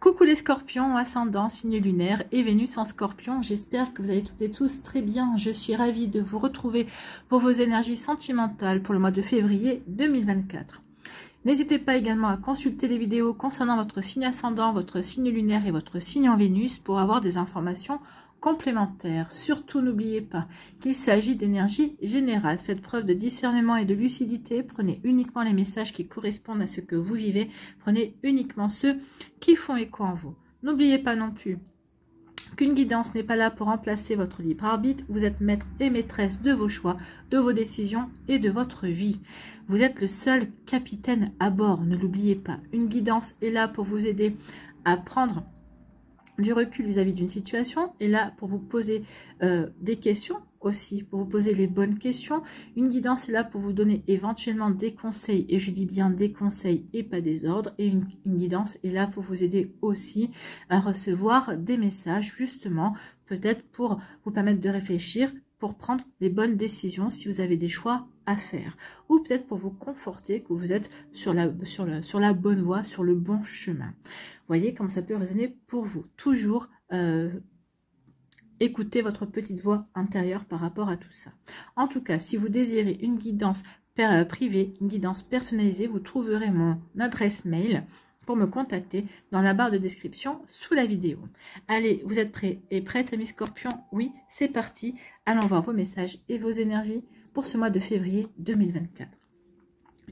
Coucou les scorpions, ascendant, signe lunaire et Vénus en scorpion. J'espère que vous allez toutes et tous très bien. Je suis ravie de vous retrouver pour vos énergies sentimentales pour le mois de février 2024. N'hésitez pas également à consulter les vidéos concernant votre signe ascendant, votre signe lunaire et votre signe en Vénus pour avoir des informations complémentaires. Surtout n'oubliez pas qu'il s'agit d'énergie générale. Faites preuve de discernement et de lucidité. Prenez uniquement les messages qui correspondent à ce que vous vivez. Prenez uniquement ceux qui font écho en vous. N'oubliez pas non plus qu'une guidance n'est pas là pour remplacer votre libre arbitre. Vous êtes maître et maîtresse de vos choix, de vos décisions et de votre vie. Vous êtes le seul capitaine à bord, ne l'oubliez pas. Une guidance est là pour vous aider à prendre du recul vis-à-vis d'une situation, est là pour vous poser des questions aussi, pour vous poser les bonnes questions. Une guidance est là pour vous donner éventuellement des conseils, et je dis bien des conseils et pas des ordres. Et une guidance est là pour vous aider aussi à recevoir des messages, justement, peut-être pour vous permettre de réfléchir, pour prendre les bonnes décisions si vous avez des choix à faire, ou peut-être pour vous conforter que vous êtes sur la bonne voie, sur le bon chemin. Voyez comment ça peut résonner pour vous. Toujours écoutez votre petite voix intérieure par rapport à tout ça. En tout cas, si vous désirez une guidance privée, une guidance personnalisée, vous trouverez mon adresse mail pour me contacter dans la barre de description sous la vidéo. Allez, vous êtes prêts et prêtes, amis scorpions? Oui, c'est parti. Allons voir vos messages et vos énergies pour ce mois de février 2024.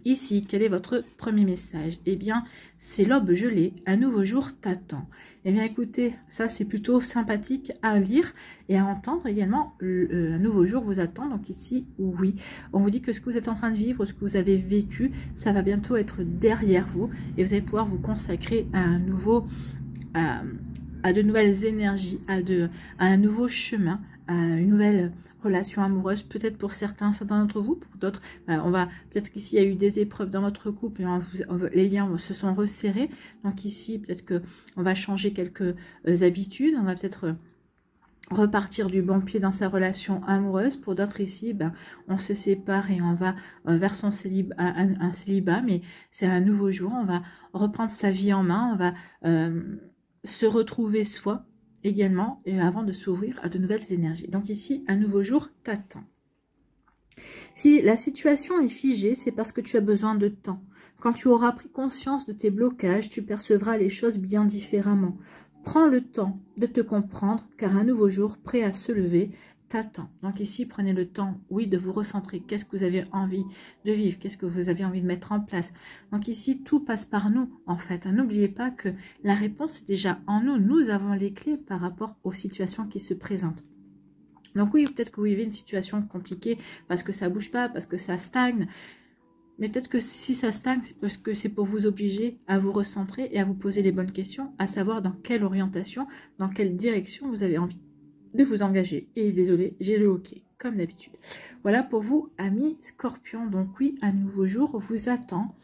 Ici, quel est votre premier message? Eh bien, c'est l'aube gelée, un nouveau jour t'attend. Eh bien, écoutez, ça c'est plutôt sympathique à lire et à entendre également. Un nouveau jour vous attend. Donc ici, oui, on vous dit que ce que vous êtes en train de vivre, ce que vous avez vécu, ça va bientôt être derrière vous et vous allez pouvoir vous consacrer à un nouveau, à de nouvelles énergies, à un nouveau chemin, à une nouvelle relation amoureuse, peut-être pour certains d'entre vous, pour d'autres, on va peut-être qu'ici il y a eu des épreuves dans votre couple, les liens se sont resserrés, donc ici peut-être que on va changer quelques habitudes, on va peut-être repartir du bon pied dans sa relation amoureuse. Pour d'autres ici, on se sépare et on va vers son célibat, un célibat, mais c'est un nouveau jour, on va reprendre sa vie en main, on va se retrouver soi également, et avant de s'ouvrir à de nouvelles énergies. Donc ici, un nouveau jour t'attend. Si la situation est figée, c'est parce que tu as besoin de temps. Quand tu auras pris conscience de tes blocages, tu percevras les choses bien différemment. Prends le temps de te comprendre, car un nouveau jour prêt à se lever t'attend. Donc ici, prenez le temps, oui, de vous recentrer. Qu'est-ce que vous avez envie de vivre? Qu'est-ce que vous avez envie de mettre en place? Donc ici, tout passe par nous, en fait. N'oubliez pas que la réponse est déjà en nous. Nous avons les clés par rapport aux situations qui se présentent. Donc oui, peut-être que vous vivez une situation compliquée parce que ça ne bouge pas, parce que ça stagne. Mais peut-être que si ça stagne, c'est parce que c'est pour vous obliger à vous recentrer et à vous poser les bonnes questions, à savoir dans quelle orientation, dans quelle direction vous avez envie de vous engager. Et désolé, j'ai le hockey, comme d'habitude. Voilà pour vous, amis scorpions. Donc oui, un nouveau jour vous attend.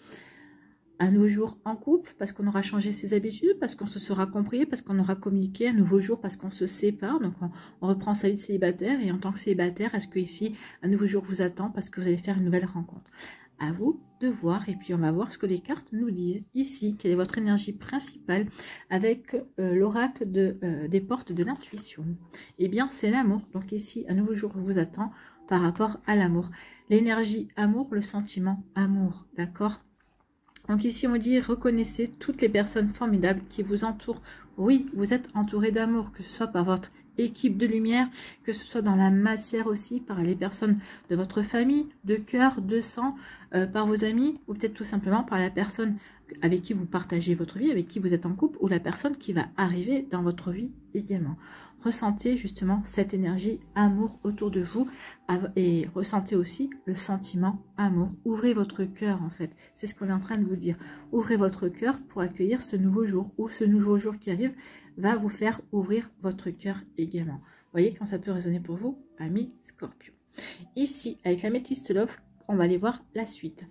Un nouveau jour en couple, parce qu'on aura changé ses habitudes, parce qu'on se sera compris, parce qu'on aura communiqué. Un nouveau jour parce qu'on se sépare, donc on reprend sa vie de célibataire. Et en tant que célibataire, est-ce que ici, un nouveau jour vous attend parce que vous allez faire une nouvelle rencontre? À vous de voir, et puis on va voir ce que les cartes nous disent. Ici, quelle est votre énergie principale avec l'oracle des portes de l'intuition? Eh bien, c'est l'amour. Donc ici, un nouveau jour vous attend par rapport à l'amour. L'énergie amour, le sentiment amour, d'accord? Donc ici, on me dit, reconnaissez toutes les personnes formidables qui vous entourent. Oui, vous êtes entouré d'amour, que ce soit par votre équipe de lumière, que ce soit dans la matière aussi, par les personnes de votre famille, de cœur, de sang, par vos amis, ou peut-être tout simplement par la personne avec qui vous partagez votre vie, avec qui vous êtes en couple, ou la personne qui va arriver dans votre vie également. Ressentez justement cette énergie amour autour de vous et ressentez aussi le sentiment amour. Ouvrez votre cœur en fait, c'est ce qu'on est en train de vous dire. Ouvrez votre cœur pour accueillir ce nouveau jour, ou ce nouveau jour qui arrive va vous faire ouvrir votre cœur également. Voyez quand ça peut résonner pour vous, amis scorpions. Ici, avec la métiste love, on va aller voir la suite.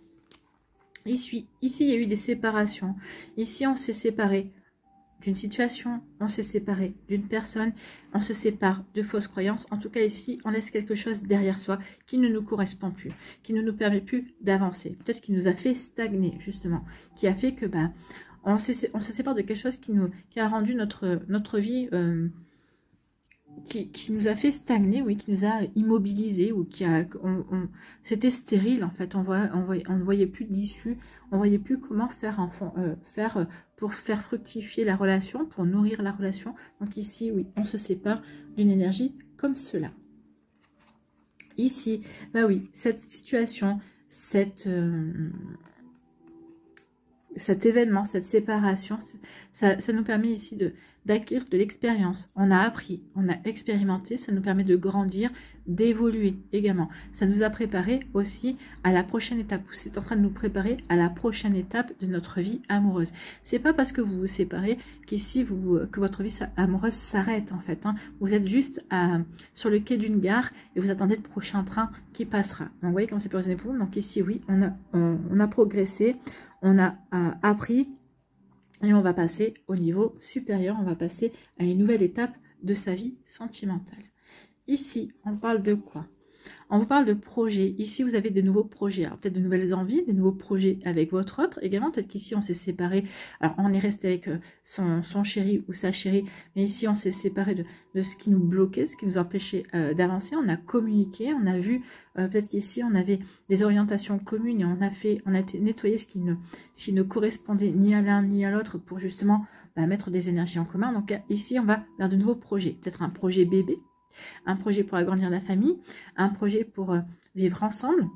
Ici, il y a eu des séparations. Ici, on s'est séparé d'une situation, on s'est séparé d'une personne, on se sépare de fausses croyances. En tout cas, ici, on laisse quelque chose derrière soi qui ne nous correspond plus, qui ne nous permet plus d'avancer. Peut-être qui nous a fait stagner, justement, qui a fait que on se sépare de quelque chose qui a rendu notre vie, qui nous a fait stagner, oui, qui nous a immobilisés, ou c'était stérile en fait, on ne voyait plus d'issue, on ne voyait plus comment faire, pour faire fructifier la relation, pour nourrir la relation. Donc ici, oui, on se sépare d'une énergie comme cela. Ici, bah oui, cette situation, cet événement, cette séparation, ça nous permet ici d'acquérir de l'expérience. On a appris, on a expérimenté, ça nous permet de grandir, d'évoluer également. Ça nous a préparé aussi à la prochaine étape. C'est en train de nous préparer à la prochaine étape de notre vie amoureuse. C'est pas parce que vous vous séparez qu'ici que votre vie amoureuse s'arrête en fait. Hein. Vous êtes juste sur le quai d'une gare et vous attendez le prochain train qui passera. Donc vous voyez comment c'est positionné pour vous. Donc ici oui, on a progressé, on a appris. Et on va passer au niveau supérieur, on va passer à une nouvelle étape de sa vie sentimentale. Ici, on parle de quoi? On vous parle de projets. Ici, vous avez de nouveaux projets. Alors, peut-être de nouvelles envies, de nouveaux projets avec votre autre. Également, peut-être qu'ici, on s'est séparé. Alors, on est resté avec son chéri ou sa chérie. Mais ici, on s'est séparé de ce qui nous bloquait, ce qui nous empêchait d'avancer. On a communiqué, on a vu. Peut-être qu'ici, on avait des orientations communes et on a été nettoyer ce qui ne correspondait ni à l'un ni à l'autre pour justement mettre des énergies en commun. Donc, ici, on va vers de nouveaux projets. Peut-être un projet bébé. Un projet pour agrandir la famille, un projet pour vivre ensemble,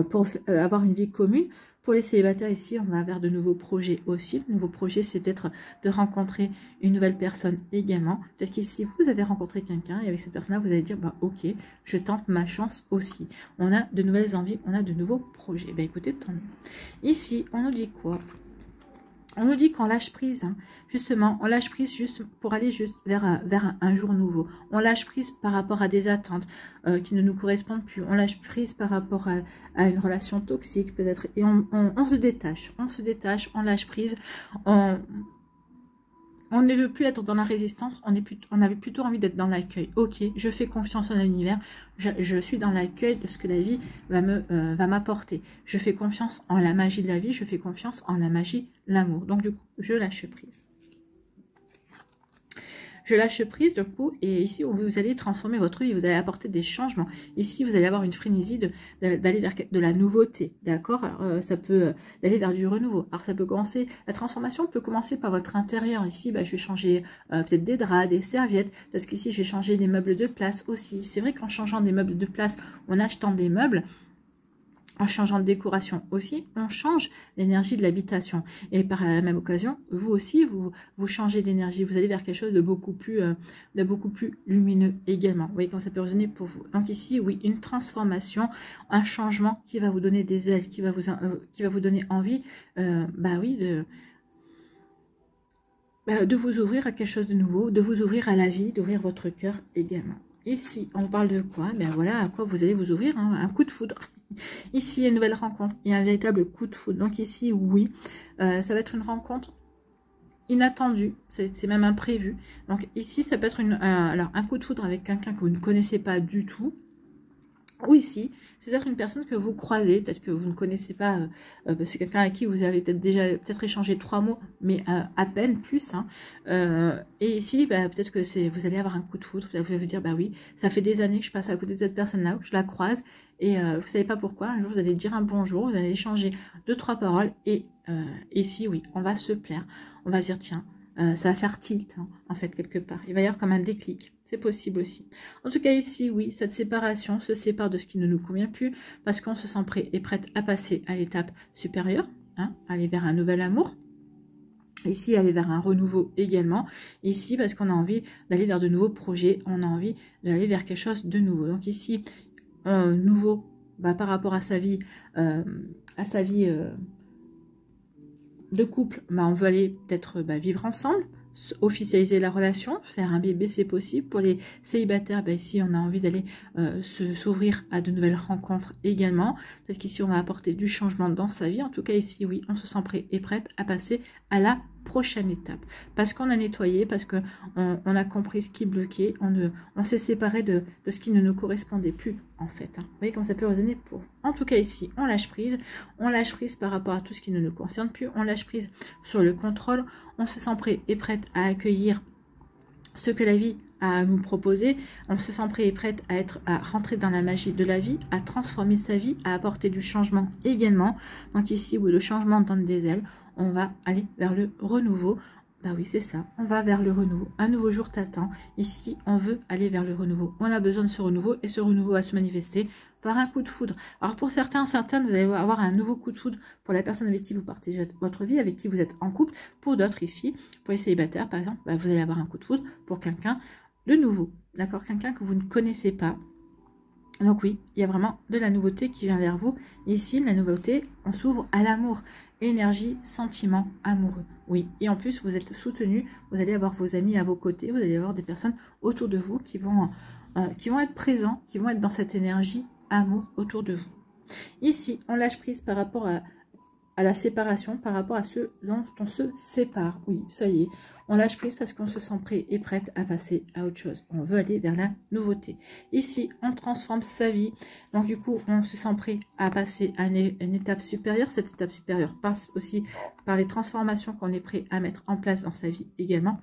pour avoir une vie commune. Pour les célibataires ici, on va vers de nouveaux projets aussi. Le nouveau projet, c'est peut-être de rencontrer une nouvelle personne également. Peut-être qu'ici, vous avez rencontré quelqu'un et avec cette personne-là, vous allez dire, bah, ok, je tente ma chance aussi. On a de nouvelles envies, on a de nouveaux projets. Bah, écoutez, tant mieux. Ici, on nous dit quoi? On nous dit qu'on lâche prise, hein. Justement, on lâche prise juste pour aller juste vers un jour nouveau. On lâche prise par rapport à des attentes qui ne nous correspondent plus. On lâche prise par rapport à une relation toxique peut-être. Et on se détache, on lâche prise. On ne veut plus être dans la résistance, on avait plutôt envie d'être dans l'accueil. Ok, je fais confiance en l'univers, je suis dans l'accueil de ce que la vie va m'apporter. Je fais confiance en la magie de la vie, je fais confiance en la magie de l'amour. Donc du coup, je lâche prise. Je lâche prise du coup, et ici vous allez transformer votre vie, vous allez apporter des changements. Ici vous allez avoir une frénésie d'aller vers de la nouveauté, d'accord? Ça peut d'aller vers du renouveau. Alors ça peut commencer, la transformation peut commencer par votre intérieur. Ici je vais changer peut-être des draps, des serviettes, parce qu'ici je vais changer les meubles de place aussi. C'est vrai qu'en changeant des meubles de place, en achetant des meubles, en changeant de décoration aussi, on change l'énergie de l'habitation. Et par la même occasion, vous aussi, vous changez d'énergie. Vous allez vers quelque chose de beaucoup plus lumineux également. Vous voyez comment ça peut résonner pour vous. Donc ici, oui, une transformation, un changement qui va vous donner des ailes, qui va vous donner envie, de vous ouvrir à quelque chose de nouveau, de vous ouvrir à la vie, d'ouvrir votre cœur également. Ici, on parle de quoi? Ben voilà à quoi vous allez vous ouvrir, hein, un coup de foudre. Ici, il y a une nouvelle rencontre, il y a un véritable coup de foudre. Donc ici, oui, ça va être une rencontre inattendue, c'est même imprévu. Donc ici, ça peut être un coup de foudre avec quelqu'un que vous ne connaissez pas du tout. Ou ici, c'est peut-être une personne que vous croisez, peut-être que vous ne connaissez pas, c'est quelqu'un avec qui vous avez peut-être déjà échangé 3 mots, mais à peine plus. Hein. Et ici, peut-être que vous allez avoir un coup de foudre, vous allez vous dire, bah oui, ça fait des années que je passe à côté de cette personne-là, je la croise, et vous ne savez pas pourquoi, un jour vous allez dire un bonjour, vous allez échanger 2-3 paroles, et ici, oui, on va se plaire, on va se dire, tiens, ça va faire tilt, hein, en fait, quelque part, il va y avoir comme un déclic. C'est possible aussi. En tout cas, ici, oui, cette séparation se sépare de ce qui ne nous convient plus parce qu'on se sent prêt et prête à passer à l'étape supérieure, hein, aller vers un nouvel amour. Ici, aller vers un renouveau également. Ici, parce qu'on a envie d'aller vers de nouveaux projets, on a envie d'aller vers quelque chose de nouveau. Donc ici, nouveau par rapport à sa vie, de couple, on veut aller peut-être vivre ensemble, officialiser la relation, faire un bébé, c'est possible. Pour les célibataires, ici on a envie d'aller s'ouvrir à de nouvelles rencontres également. Peut-être qu'ici on va apporter du changement dans sa vie. En tout cas ici, oui, on se sent prêt et prête à passer à la prochaine étape. Parce qu'on a nettoyé, parce qu'on a compris ce qui bloquait, on s'est séparé de ce qui ne nous correspondait plus, en fait. Hein. Vous voyez comment ça peut résonner pour vous. En tout cas, ici, on lâche prise par rapport à tout ce qui ne nous concerne plus, on lâche prise sur le contrôle, on se sent prêt et prête à accueillir ce que la vie a à nous proposer, on se sent prêt et prête à rentrer dans la magie de la vie, à transformer sa vie, à apporter du changement également. Donc ici, où le changement donne des ailes, on va aller vers le renouveau. Bah oui, c'est ça, on va vers le renouveau. Un nouveau jour t'attend. Ici, on veut aller vers le renouveau. On a besoin de ce renouveau et ce renouveau va se manifester par un coup de foudre. Alors pour certaines, vous allez avoir un nouveau coup de foudre pour la personne avec qui vous partagez votre vie, avec qui vous êtes en couple. Pour d'autres ici, pour les célibataires par exemple, bah, vous allez avoir un coup de foudre pour quelqu'un de nouveau, d'accord, quelqu'un que vous ne connaissez pas. Donc oui, il y a vraiment de la nouveauté qui vient vers vous. Ici, la nouveauté, on s'ouvre à l'amour, énergie, sentiment amoureux. Oui, et en plus, vous êtes soutenu, vous allez avoir vos amis à vos côtés, vous allez avoir des personnes autour de vous qui vont être présents, qui vont être dans cette énergie amour autour de vous. Ici, on lâche prise par rapport à la séparation, par rapport à ceux dont on se sépare. Oui, ça y est, on lâche prise parce qu'on se sent prêt et prête à passer à autre chose. On veut aller vers la nouveauté. Ici, on transforme sa vie. Donc du coup, on se sent prêt à passer à une étape supérieure. Cette étape supérieure passe aussi par les transformations qu'on est prêt à mettre en place dans sa vie également.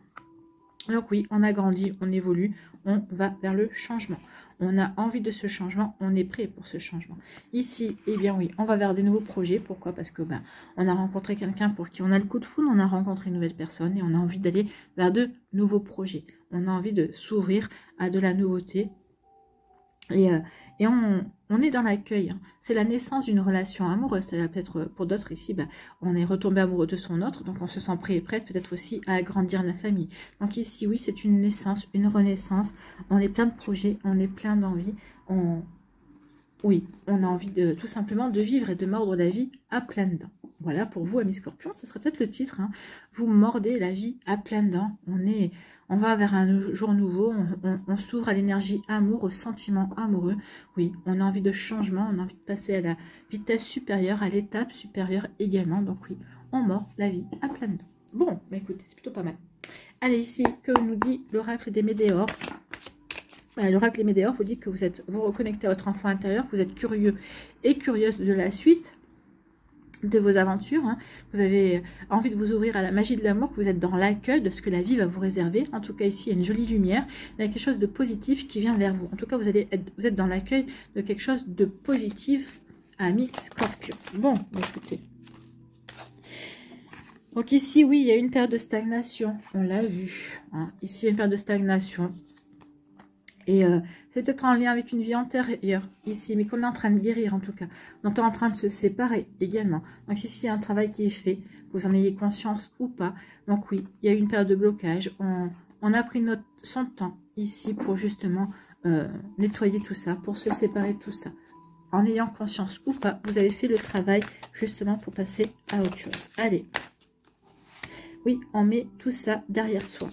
Donc oui, on a grandi, on évolue, on va vers le changement. On a envie de ce changement, on est prêt pour ce changement. Ici, eh bien oui, on va vers des nouveaux projets. Pourquoi? Parce que on a rencontré quelqu'un pour qui on a le coup de foudre, on a rencontré une nouvelle personne et on a envie d'aller vers de nouveaux projets. On a envie de s'ouvrir à de la nouveauté. Et on est dans l'accueil. Hein. C'est la naissance d'une relation amoureuse. Ça peut être pour d'autres ici, on est retombé amoureux de son autre, donc on se sent prêt et prête peut-être aussi à agrandir la famille. Donc ici, oui, c'est une naissance, une renaissance. On est plein de projets, on est plein d'envie. Oui, on a envie de tout simplement de vivre et de mordre la vie à pleines dents. Voilà, pour vous, amis scorpions, ce serait peut-être le titre. Hein. Vous mordez la vie à pleines dents. On va vers un jour nouveau, on s'ouvre à l'énergie amour, au sentiment amoureux. Oui, on a envie de changement, on a envie de passer à la vitesse supérieure, à l'étape supérieure également. Donc oui, on mord la vie à pleines dents. Bon, écoutez, c'est plutôt pas mal. Allez, ici, que nous dit l'oracle des Médéores? L'oracle des Médéores vous dit que vous reconnectez à votre enfant intérieur, vous êtes curieux et curieuse de la suite de vos aventures, hein. Vous avez envie de vous ouvrir à la magie de l'amour, que vous êtes dans l'accueil de ce que la vie va vous réserver. En tout cas ici il y a une jolie lumière, il y a quelque chose de positif qui vient vers vous. En tout cas vous êtes dans l'accueil de quelque chose de positif, amis scorpions. Bon, écoutez. Donc ici oui il y a une période de stagnation, on l'a vu, hein. Ici il y a une période de stagnation. Et c'est peut-être en lien avec une vie antérieure ici, mais qu'on est en train de guérir en tout cas. On est en train de se séparer également. Donc ici, il y a un travail qui est fait, que vous en ayez conscience ou pas. Donc oui, il y a eu une période de blocage. On a pris son temps ici pour justement nettoyer tout ça, pour se séparer de tout ça. En ayant conscience ou pas, vous avez fait le travail justement pour passer à autre chose. Allez. Oui, on met tout ça derrière soi.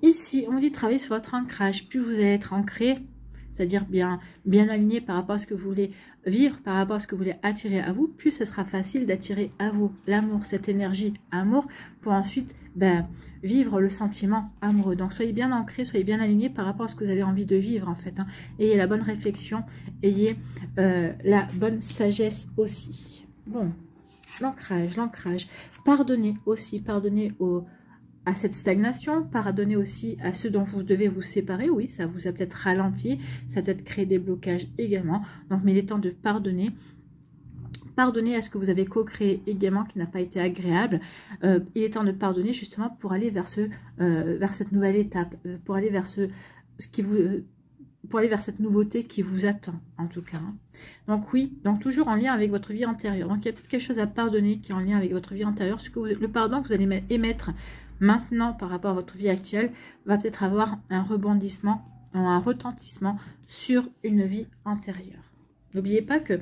Ici, on dit travailler sur votre ancrage. Plus vous allez être ancré, c'est-à-dire bien aligné par rapport à ce que vous voulez vivre, par rapport à ce que vous voulez attirer à vous, plus ce sera facile d'attirer à vous l'amour, cette énergie amour, pour ensuite vivre le sentiment amoureux. Donc soyez bien ancré, soyez bien aligné par rapport à ce que vous avez envie de vivre en fait. Hein. Ayez la bonne réflexion, ayez la bonne sagesse aussi. Bon, l'ancrage. Pardonnez aussi, pardonnez à cette stagnation, pardonnez aussi à ceux dont vous devez vous séparer. Oui, ça vous a peut-être ralenti, ça a peut-être créé des blocages également. Donc, mais il est temps de pardonner. Pardonnez à ce que vous avez co-créé également qui n'a pas été agréable. Il est temps de pardonner justement pour aller vers cette nouvelle étape, pour aller vers pour aller vers cette nouveauté qui vous attend, en tout cas. Hein. Donc oui, donc toujours en lien avec votre vie antérieure. Donc il y a peut-être quelque chose à pardonner qui est en lien avec votre vie antérieure. Ce que le pardon que vous allez émettre maintenant par rapport à votre vie actuelle va peut-être avoir un rebondissement, un retentissement sur une vie antérieure. N'oubliez pas que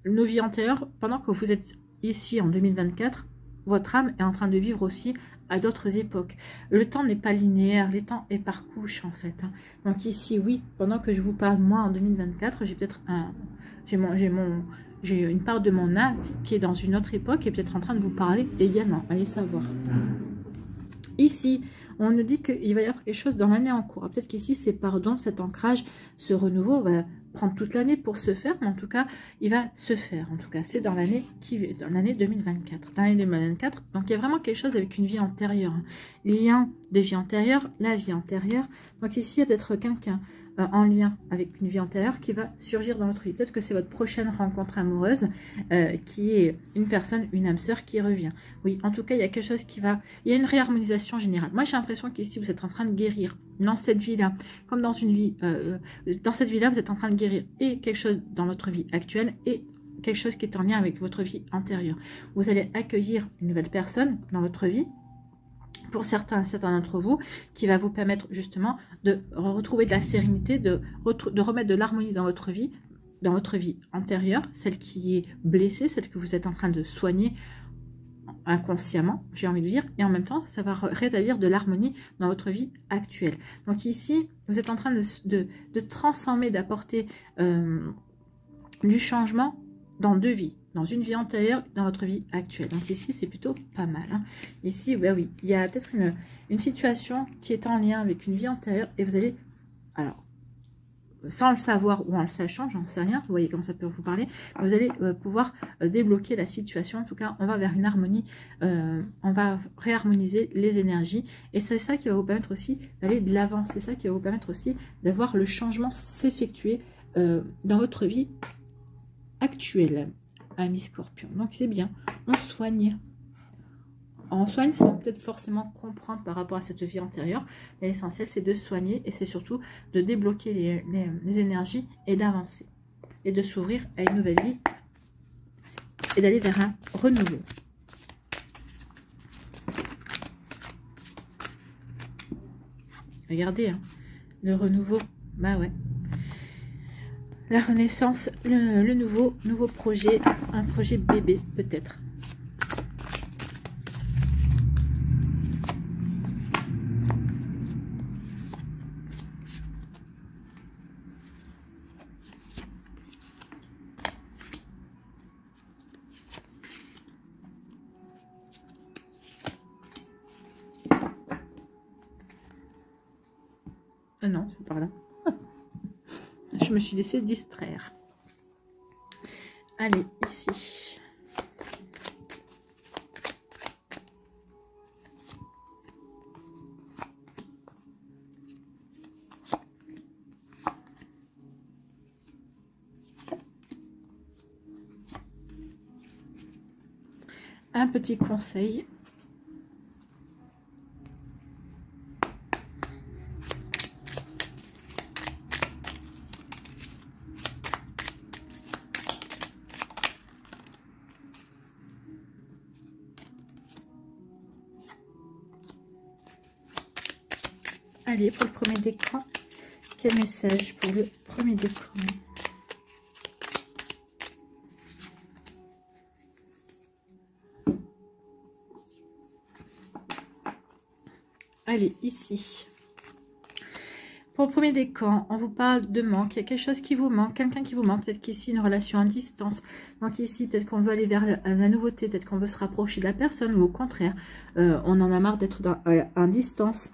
nos vies antérieures, pendant que vous êtes ici en 2024, votre âme est en train de vivre aussi à d'autres époques. Le temps n'est pas linéaire, le temps est par couche en fait. Hein. Donc ici, oui, pendant que je vous parle, moi en 2024, j'ai peut-être j'ai une part de mon âme qui est dans une autre époque et peut-être en train de vous parler également. Allez savoir. Ici, on nous dit qu'il va y avoir quelque chose dans l'année en cours. Peut-être qu'ici, c'est pardon, cet ancrage, ce renouveau va prendre toute l'année pour se faire, mais en tout cas, il va se faire. En tout cas, c'est dans l'année 2024. Dans l'année 2024, donc il y a vraiment quelque chose avec une vie antérieure. Hein. Lien de vie antérieure, la vie antérieure. Donc ici, il y a peut-être quelqu'un en lien avec une vie antérieure qui va surgir dans votre vie. Peut-être que c'est votre prochaine rencontre amoureuse qui est une personne, une âme sœur qui revient. Oui, en tout cas, il y a quelque chose qui va... Il y a une réharmonisation générale. Moi, j'ai l'impression qu'ici, vous êtes en train de guérir dans cette vie-là, comme dans une vie... dans cette vie-là, vous êtes en train de guérir et quelque chose dans votre vie actuelle et quelque chose qui est en lien avec votre vie antérieure. Vous allez accueillir une nouvelle personne dans votre vie, pour certains d'entre vous, qui va vous permettre justement de retrouver de la sérénité, de remettre de l'harmonie dans votre vie antérieure, celle qui est blessée, celle que vous êtes en train de soigner inconsciemment, j'ai envie de dire, et en même temps, ça va rétablir de l'harmonie dans votre vie actuelle. Donc ici, vous êtes en train de transformer, d'apporter du changement dans deux vies. Dans une vie antérieure, dans votre vie actuelle. Donc ici, c'est plutôt pas mal. Hein. Ici, ben oui, il y a peut-être une situation qui est en lien avec une vie antérieure et vous allez, alors, sans le savoir ou en le sachant, j'en sais rien, vous voyez comment ça peut vous parler, vous allez pouvoir débloquer la situation. En tout cas, on va vers une harmonie, on va réharmoniser les énergies et c'est ça qui va vous permettre aussi d'aller de l'avant. C'est ça qui va vous permettre aussi d'avoir le changement s'effectuer dans votre vie actuelle. Ami Scorpion. Donc c'est bien, on soigne. On soigne sans peut-être forcément comprendre par rapport à cette vie antérieure. L'essentiel, c'est de soigner et c'est surtout de débloquer les énergies et d'avancer. Et de s'ouvrir à une nouvelle vie et d'aller vers un renouveau. Regardez, hein, le renouveau, bah ouais. La renaissance, le nouveau projet, un projet bébé peut-être. Ah non, c'est par là. Je me suis laissée distraire. Allez, ici. Un petit conseil. Allez, pour le premier décan, quel message pour le premier décan? Allez, ici. Pour le premier décan, on vous parle de manque. Il y a quelque chose qui vous manque, quelqu'un qui vous manque. Peut-être qu'ici, une relation à distance. Donc ici, peut-être qu'on veut aller vers la nouveauté. Peut-être qu'on veut se rapprocher de la personne. Ou au contraire, on en a marre d'être en distance.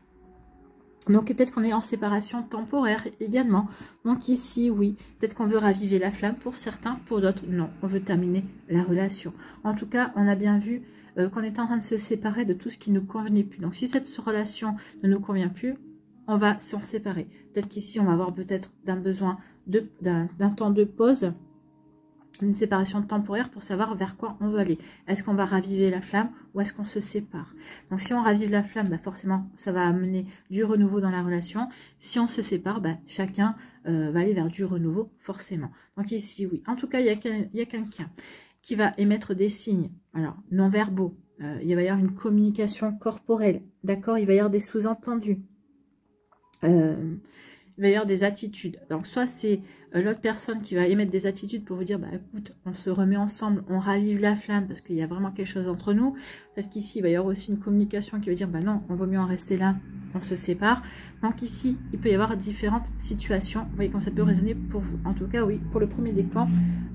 Donc peut-être qu'on est en séparation temporaire également. Donc ici, oui, peut-être qu'on veut raviver la flamme pour certains, pour d'autres, non. On veut terminer la relation. En tout cas, on a bien vu qu'on est en train de se séparer de tout ce qui ne nous convenait plus. Donc si cette relation ne nous convient plus, on va s'en séparer. Peut-être qu'ici, on va avoir peut-être d'un besoin d'un temps de pause une séparation temporaire pour savoir vers quoi on veut aller. Est-ce qu'on va raviver la flamme ou est-ce qu'on se sépare? Donc si on ravive la flamme, bah forcément ça va amener du renouveau dans la relation. Si on se sépare, bah chacun va aller vers du renouveau forcément. Donc ici oui, en tout cas il y a quelqu'un qui va émettre des signes, alors non verbaux, il va y avoir une communication corporelle, d'accord, il va y avoir des sous-entendus. Il va y avoir des attitudes. Donc, soit c'est l'autre personne qui va émettre des attitudes pour vous dire, bah écoute, on se remet ensemble, on ravive la flamme parce qu'il y a vraiment quelque chose entre nous. Peut-être qu'ici, il va y avoir aussi une communication qui va dire, bah non, on vaut mieux en rester là, on se sépare. Donc ici, il peut y avoir différentes situations. Vous voyez comment ça peut résonner pour vous. En tout cas, oui, pour le premier décan,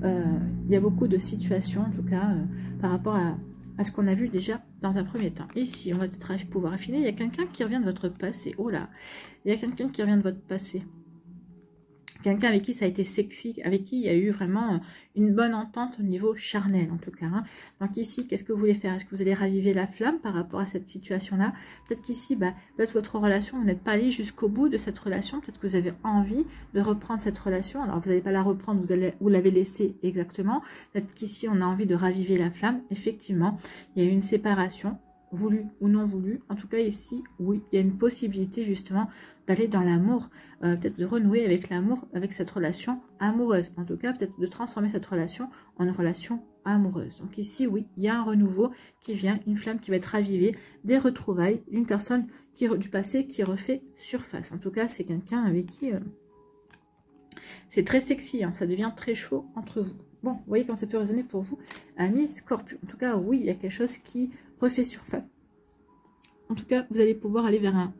il y a beaucoup de situations, en tout cas, par rapport à ce qu'on a vu déjà dans un premier temps. Ici, on va peut-être pouvoir affiner. Il y a quelqu'un qui revient de votre passé. Oh là, il y a quelqu'un qui revient de votre passé. Quelqu'un avec qui ça a été sexy, avec qui il y a eu vraiment une bonne entente au niveau charnel en tout cas. Hein. Donc ici, qu'est-ce que vous voulez faire? Est-ce que vous allez raviver la flamme par rapport à cette situation-là? Peut-être qu'ici, bah, votre relation, vous n'êtes pas allé jusqu'au bout de cette relation. Peut-être que vous avez envie de reprendre cette relation. Alors vous n'allez pas la reprendre, vous l'avez laissée exactement. Peut-être qu'ici, on a envie de raviver la flamme. Effectivement, il y a eu une séparation, voulu ou non voulu. En tout cas ici, oui, il y a une possibilité justement d'aller dans l'amour, peut-être de renouer avec l'amour, avec cette relation amoureuse. En tout cas, peut-être de transformer cette relation en une relation amoureuse. Donc ici, oui, il y a un renouveau qui vient, une flamme qui va être ravivée, des retrouvailles, une personne du passé qui refait surface. En tout cas, c'est quelqu'un avec qui c'est très sexy, hein, ça devient très chaud entre vous. Bon, vous voyez comment ça peut résonner pour vous, amis Scorpion. En tout cas, oui, il y a quelque chose qui refait surface. En tout cas, vous allez pouvoir aller vers un...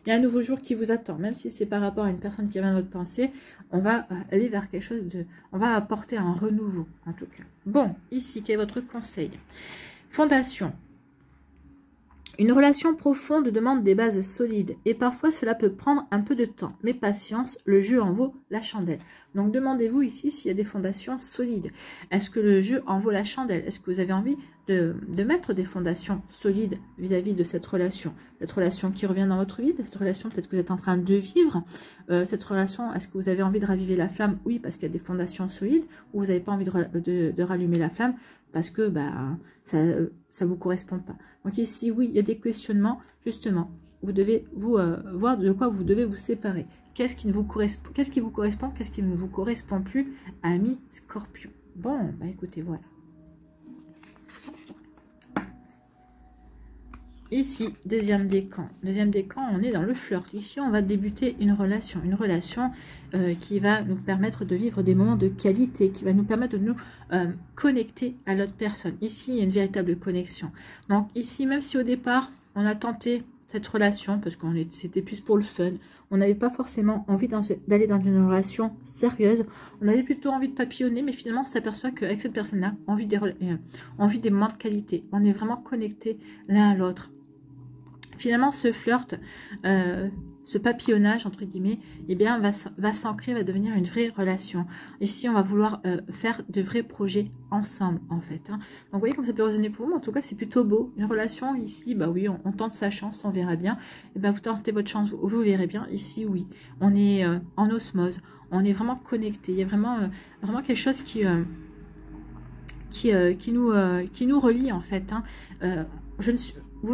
Il y a un nouveau jour qui vous attend, même si c'est par rapport à une personne qui vient de votre pensée, on va aller vers quelque chose de... On va apporter un renouveau, en tout cas. Bon, ici, quel est votre conseil? Fondation. Une relation profonde demande des bases solides et parfois cela peut prendre un peu de temps. Mais patience, le jeu en vaut la chandelle. Donc demandez-vous ici s'il y a des fondations solides. Est-ce que le jeu en vaut la chandelle? Est-ce que vous avez envie de mettre des fondations solides vis-à-vis de cette relation qui revient dans votre vie, cette relation peut-être que vous êtes en train de vivre, cette relation, est-ce que vous avez envie de raviver la flamme? Oui, parce qu'il y a des fondations solides, ou vous n'avez pas envie de rallumer la flamme parce que bah, ça ne vous correspond pas. Donc ici, oui, il y a des questionnements, justement. Vous devez voir de quoi vous devez vous séparer. Qu'est-ce qui vous correspond, qu'est-ce qui ne vous correspond plus, amis Scorpion. Bon, bah écoutez, voilà. Ici, deuxième décan. Deuxième décan, on est dans le flirt. Ici, on va débuter une relation. Une relation qui va nous permettre de vivre des moments de qualité, qui va nous permettre de nous connecter à l'autre personne. Ici, il y a une véritable connexion. Donc ici, même si au départ, on a tenté cette relation, parce que c'était plus pour le fun, on n'avait pas forcément envie d'aller dans une relation sérieuse, on avait plutôt envie de papillonner, mais finalement on s'aperçoit qu'avec cette personne-là, on vit des moments de qualité, on est vraiment connectés l'un à l'autre. Finalement, ce flirt, ce papillonnage, entre guillemets, eh bien, va s'ancrer, va devenir une vraie relation. Ici, on va vouloir faire de vrais projets ensemble, en fait. Hein. Donc, vous voyez comme ça peut résonner pour vous. En tout cas, c'est plutôt beau. Une relation, ici, bah oui, on tente sa chance, on verra bien. Et ben, vous tentez votre chance, vous verrez bien. Ici, oui, on est en osmose. On est vraiment connecté. Il y a vraiment quelque chose qui nous relie, en fait. Hein. Vous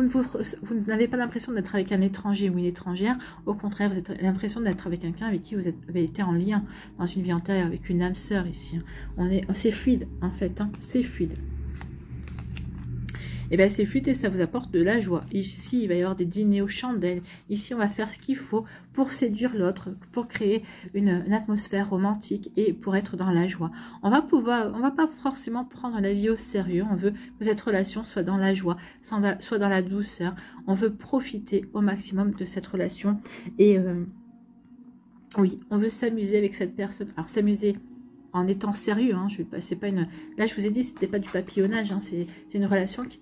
n'avez pas l'impression d'être avec un étranger ou une étrangère. Au contraire, vous avez l'impression d'être avec quelqu'un avec qui vous avez été en lien dans une vie antérieure, avec une âme sœur ici. C'est fluide, en fait. Hein, c'est fluide. Et bien, c'est fluide et ça vous apporte de la joie. Ici, il va y avoir des dîners aux chandelles. Ici, on va faire ce qu'il faut pour séduire l'autre, pour créer une atmosphère romantique et pour être dans la joie. On va pas forcément prendre la vie au sérieux. On veut que cette relation soit dans la joie, soit dans la douceur. On veut profiter au maximum de cette relation. Et oui, on veut s'amuser avec cette personne. Alors, s'amuser en étant sérieux, hein, c'est pas une... Là, je vous ai dit, c'était pas du papillonnage, hein, c'est une relation qui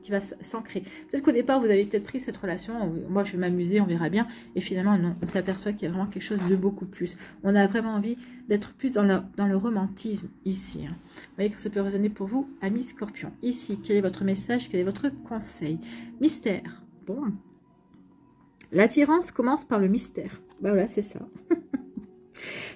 va s'ancrer. Peut-être qu'au départ, vous avez peut-être pris cette relation, moi, je vais m'amuser, on verra bien, et finalement, non, on s'aperçoit qu'il y a vraiment quelque chose de beaucoup plus. On a vraiment envie d'être plus dans le romantisme, ici. Hein. Vous voyez que ça peut résonner pour vous, amis Scorpion. Ici, quel est votre message, quel est votre conseil? Mystère. Bon. L'attirance commence par le mystère. Ben voilà, c'est ça.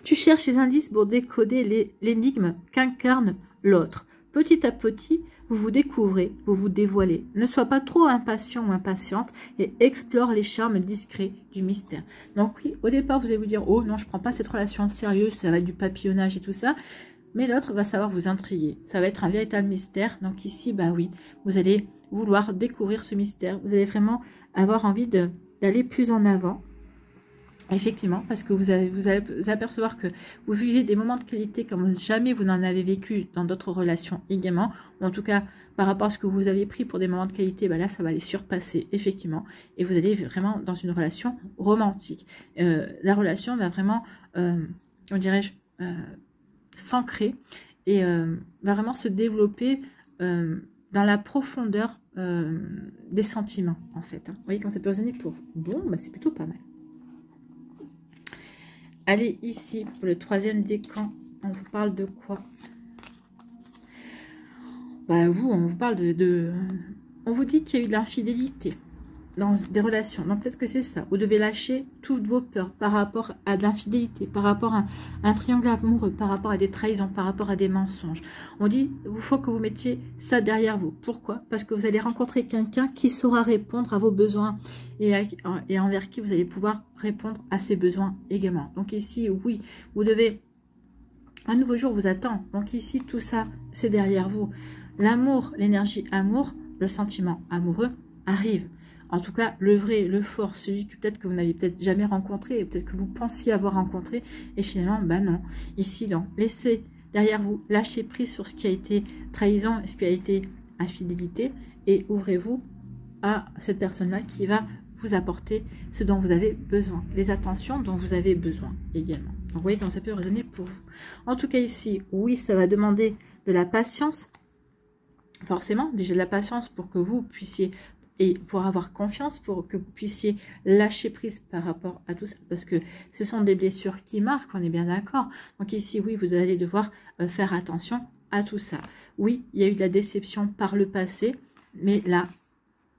Tu cherches les indices pour décoder l'énigme qu'incarne l'autre. Petit à petit, vous vous découvrez, vous vous dévoilez. Ne sois pas trop impatient ou impatiente et explore les charmes discrets du mystère. Donc oui, au départ, vous allez vous dire, oh non, je ne prends pas cette relation sérieuse, ça va être du papillonnage et tout ça. Mais l'autre va savoir vous intriguer. Ça va être un véritable mystère. Donc ici, bah oui, vous allez vouloir découvrir ce mystère. Vous allez vraiment avoir envie d'aller plus en avant. Effectivement, parce que vous allez apercevoir que vous vivez des moments de qualité comme jamais vous n'en avez vécu dans d'autres relations également. Ou en tout cas, par rapport à ce que vous avez pris pour des moments de qualité, bah là, ça va les surpasser, effectivement. Et vous allez vraiment dans une relation romantique. La relation va vraiment, on dirais-je, s'ancrer et va vraiment se développer dans la profondeur des sentiments, en fait. Vous voyez comment ça peut résonner pour vous. Bon, bah, c'est plutôt pas mal. Allez, ici, pour le troisième décan, on vous parle de quoi? Bah, on vous parle on vous dit qu'il y a eu de l'infidélité dans des relations. Donc, peut-être que c'est ça. Vous devez lâcher toutes vos peurs par rapport à de l'infidélité, par rapport à un triangle amoureux, par rapport à des trahisons, par rapport à des mensonges. On dit, il faut que vous mettiez ça derrière vous. Pourquoi? Parce que vous allez rencontrer quelqu'un qui saura répondre à vos besoins et envers qui vous allez pouvoir répondre à ses besoins également. Donc ici, oui, vous devez... Un nouveau jour vous attend. Donc ici, tout ça, c'est derrière vous. L'amour, l'énergie amour, le sentiment amoureux arrive. En tout cas, le vrai, le fort, celui que peut-être que vous n'avez peut-être jamais rencontré, peut-être que vous pensiez avoir rencontré, et finalement, ben non. Ici, donc, laissez derrière vous, lâchez prise sur ce qui a été trahison, ce qui a été infidélité, et ouvrez-vous à cette personne-là qui va vous apporter ce dont vous avez besoin, les attentions dont vous avez besoin également. Donc, vous voyez comment ça peut résonner pour vous. En tout cas, ici, oui, ça va demander de la patience, forcément, déjà de la patience pour que vous puissiez et pour avoir confiance, pour que vous puissiez lâcher prise par rapport à tout ça, parce que ce sont des blessures qui marquent, on est bien d'accord. Donc ici, oui, vous allez devoir faire attention à tout ça. Oui, il y a eu de la déception par le passé, mais là,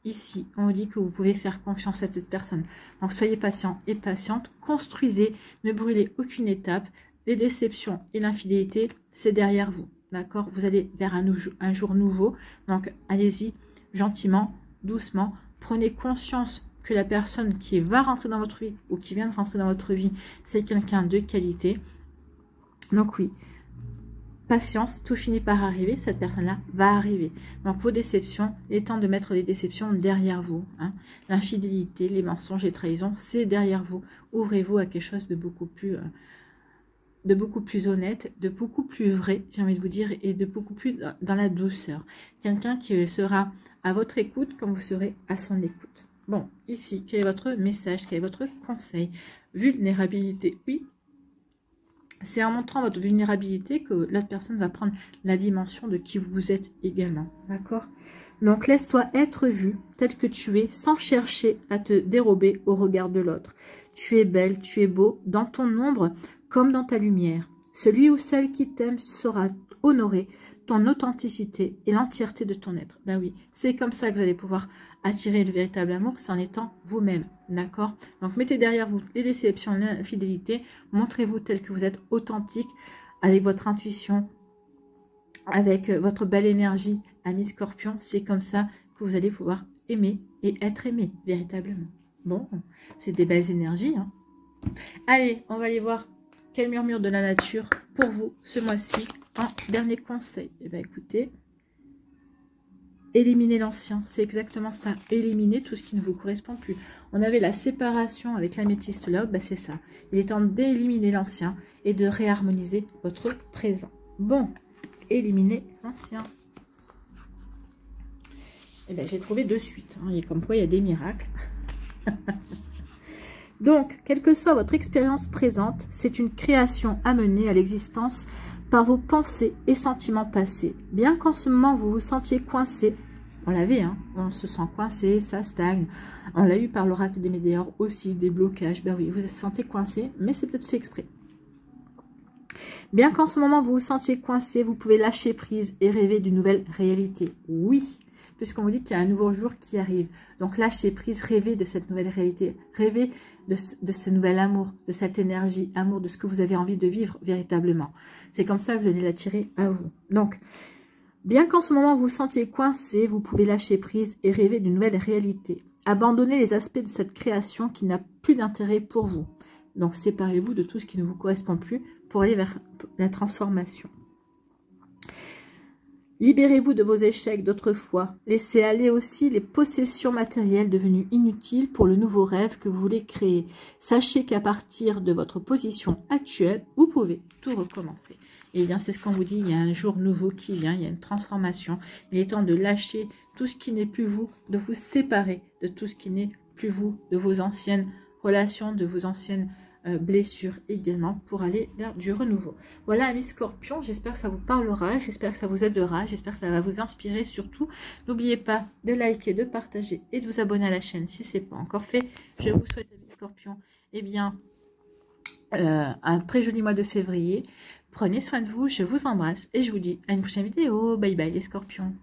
ici, on vous dit que vous pouvez faire confiance à cette personne. Donc soyez patient et patiente, construisez, ne brûlez aucune étape. Les déceptions et l'infidélité, c'est derrière vous, d'accord? Vous allez vers un jour nouveau, donc allez-y gentiment, doucement, prenez conscience que la personne qui va rentrer dans votre vie ou qui vient de rentrer dans votre vie, c'est quelqu'un de qualité. Donc oui, patience, tout finit par arriver, cette personne-là va arriver. Donc vos déceptions, il est temps de mettre les déceptions derrière vous. Hein. L'infidélité, les mensonges et trahisons, c'est derrière vous. Ouvrez-vous à quelque chose de beaucoup plus honnête, de beaucoup plus vrai, j'ai envie de vous dire, et de beaucoup plus dans la douceur. Quelqu'un qui sera à votre écoute comme vous serez à son écoute. Bon, ici, quel est votre message, quel est votre conseil? Vulnérabilité, oui. C'est en montrant votre vulnérabilité que l'autre personne va prendre la dimension de qui vous êtes également, d'accord? Donc, laisse-toi être vu tel que tu es, sans chercher à te dérober au regard de l'autre. Tu es belle, tu es beau, dans ton ombre comme dans ta lumière. Celui ou celle qui t'aime saura honorer ton authenticité et l'entièreté de ton être. Ben oui, c'est comme ça que vous allez pouvoir attirer le véritable amour, c'est en étant vous-même, d'accord? Donc mettez derrière vous les déceptions, l'infidélité, montrez-vous tel que vous êtes authentique, avec votre intuition, avec votre belle énergie, ami Scorpion, c'est comme ça que vous allez pouvoir aimer et être aimé, véritablement. Bon, c'est des belles énergies, hein. Allez, on va aller voir quel murmure de la nature pour vous ce mois-ci en dernier conseil. Eh bien, écoutez, éliminer l'ancien, c'est exactement ça. Éliminer tout ce qui ne vous correspond plus. On avait la séparation avec l'améthyste là, ben c'est ça. Il est temps d'éliminer l'ancien et de réharmoniser votre présent. Bon, éliminer l'ancien. Eh bien, j'ai trouvé de suite. Hein, et comme quoi, il y a des miracles. Donc, quelle que soit votre expérience présente, c'est une création amenée à l'existence par vos pensées et sentiments passés. Bien qu'en ce moment, vous vous sentiez coincé, on l'avait, hein, on se sent coincé, ça stagne. On l'a eu par l'oracle des météores aussi, des blocages. Ben oui, vous vous sentez coincé, mais c'est peut-être fait exprès. Bien qu'en ce moment, vous vous sentiez coincé, vous pouvez lâcher prise et rêver d'une nouvelle réalité. Oui, puisqu'on vous dit qu'il y a un nouveau jour qui arrive. Donc lâchez prise, rêvez de cette nouvelle réalité, rêvez de ce nouvel amour, de cette énergie, amour, de ce que vous avez envie de vivre véritablement. C'est comme ça que vous allez l'attirer à vous. Donc, bien qu'en ce moment vous vous sentiez coincé, vous pouvez lâcher prise et rêver d'une nouvelle réalité. Abandonnez les aspects de cette création qui n'a plus d'intérêt pour vous. Donc séparez-vous de tout ce qui ne vous correspond plus pour aller vers la transformation. Libérez-vous de vos échecs d'autrefois. Laissez aller aussi les possessions matérielles devenues inutiles pour le nouveau rêve que vous voulez créer. Sachez qu'à partir de votre position actuelle, vous pouvez tout recommencer. Et bien, c'est ce qu'on vous dit, il y a un jour nouveau qui vient, il y a une transformation. Il est temps de lâcher tout ce qui n'est plus vous, de vous séparer de tout ce qui n'est plus vous, de vos anciennes relations, de vos anciennes blessures également, pour aller vers du renouveau. Voilà les scorpions, j'espère que ça vous parlera, j'espère que ça vous aidera, j'espère que ça va vous inspirer. Surtout, n'oubliez pas de liker, de partager et de vous abonner à la chaîne si ce n'est pas encore fait. Je vous souhaite, les scorpions, eh bien, un très joli mois de février. Prenez soin de vous, je vous embrasse et je vous dis à une prochaine vidéo. Bye bye les scorpions.